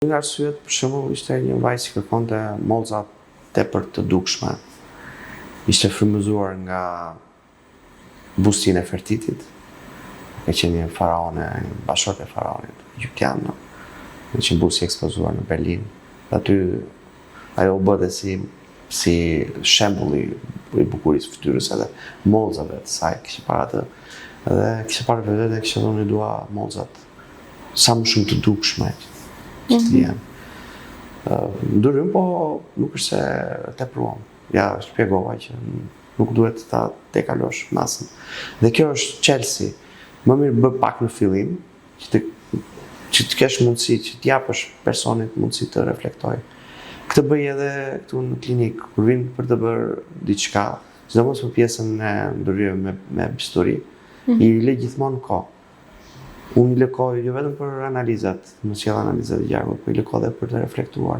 Nga arsyet, për shembull, ishte një vajzë që kërkonte mollza tepër të dukshme. Ishte frymëzuar nga buzëtinë e Fertitit, ka qenë një faraone, bashortë e faraonit egyptian, ka qenë buzë i ekspozuar në Berlin. Aty ajo u bë si shembulli i bukurisë fytyrës edhe mollzave të saj, kishte para atë. Edhe kishte parë vetë, kishte thonë dua mollzat sa më shumë të dukshme. Ndrym, po nuk është se tepruam. Ja, shpjegova që nuk duhet ta tekalosh masën. Dhe kjo është çelësi. Më mirë bë pak në fillim, që të kesh mundësi, që t'japësh personit mundësi të reflektojë. Këtë bëj edhe këtu në klinik, kur vinë për të bërë diçka, sidomos për pjesën e ndryrave me bisturi, i le gjithmonë kohë. Unë i lë kohë jo vetëm për analizat, në sjell analizat e gjakut, po i lë kohë edhe për të reflektuar.